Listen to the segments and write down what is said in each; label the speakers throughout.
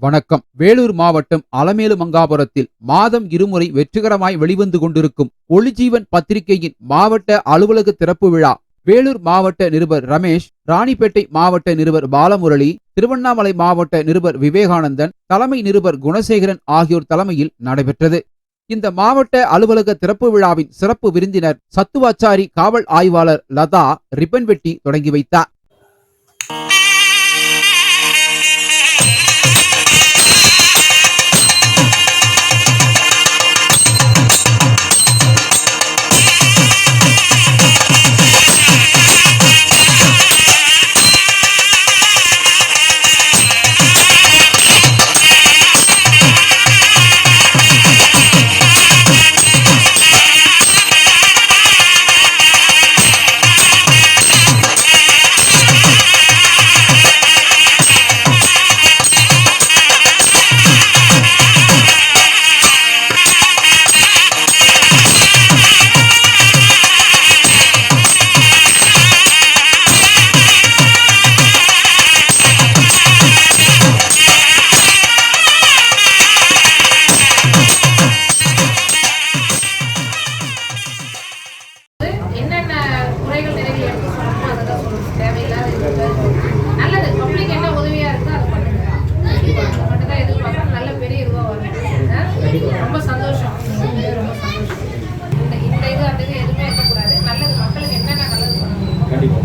Speaker 1: வணக்கம். வேலூர் மாவட்டம் அலமேலு மங்காபுரத்தில் மாதம் இருமுறை வெற்றிகரமாய் வெளிவந்து கொண்டிருக்கும் ஒளிஜீவன் பத்திரிகையின் மாவட்ட அலுவலக திறப்பு விழா வேலூர் மாவட்ட நிருபர் ரமேஷ், ராணிப்பேட்டை மாவட்ட நிருபர் பாலமுரளி, திருவண்ணாமலை மாவட்ட நிருபர் விவேகானந்தன், தலைமை நிருபர் குணசேகரன் ஆகியோர் தலைமையில் நடைபெற்றது. இந்த மாவட்ட அலுவலக திறப்பு விழாவின் சிறப்பு விருந்தினர் சத்துவாச்சாரி காவல் ஆய்வாளர் லதா ரிப்பன் வெட்டி தொடங்கி வைத்தார்.
Speaker 2: ரொம்ப சந்தோஷம். இந்த இது அந்த இது எதுவுமே இருக்கக்கூடாது. நல்லது, மக்களுக்கு என்னென்ன நல்லது பண்ண முடியுமோ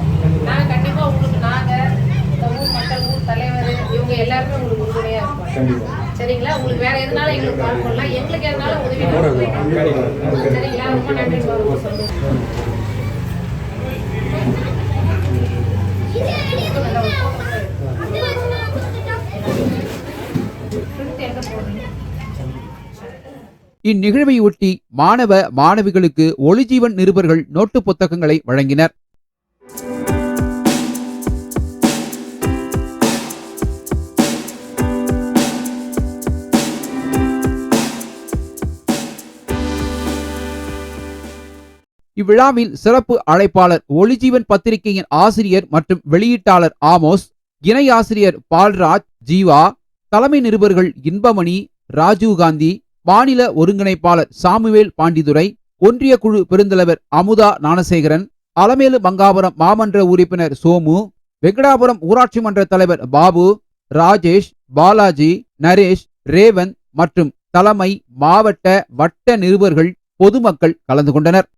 Speaker 2: நாங்கள் கண்டிப்பாக உங்களுக்கு, நாங்கள் இந்த ஊர் மக்கள், ஊர் தலைவர், இவங்க எல்லாருமே உங்களுக்கு உறுதுணையாக இருப்போம். சரிங்களா? உங்களுக்கு வேற எதுனாலும் எங்களுக்கு கால் பண்ணலாம், எங்களுக்கு எதுனாலும் உதவி பண்ணலாம். சரிங்களா? ரொம்ப நன்றி. ரொம்ப சந்தோஷம்.
Speaker 1: இந்நிகழ்வையொட்டி மாணவ மாணவிகளுக்கு ஒளிஜீவன் நிருபர்கள் நோட்டு புத்தகங்களை வழங்கினர். இவ்விழாவில் சிறப்பு அழைப்பாளர் ஒளிஜீவன் பத்திரிகையின் ஆசிரியர் மற்றும் வெளியீட்டாளர் ஆமோஸ், இணை ஆசிரியர் பால்ராஜ், ஜீவா, தலைமை நிருபர்கள் இன்பமணி, ராஜீவ்காந்தி, மாநில ஒருங்கிணைப்பாளர் சாமுவேல் பாண்டிதுரை, ஒன்றிய குழு பெருந்தலைவர் அமுதா ஞானசேகரன், அலமேலு மங்காபுரம் மாமன்ற உறுப்பினர் சோமு, வெங்கடாபுரம் ஊராட்சி மன்ற தலைவர் பாபு, ராஜேஷ், பாலாஜி, நரேஷ், ரேவந்த் மற்றும் தலைமை, மாவட்ட, வட்ட நிருபர்கள், பொதுமக்கள் கலந்து கொண்டனர்.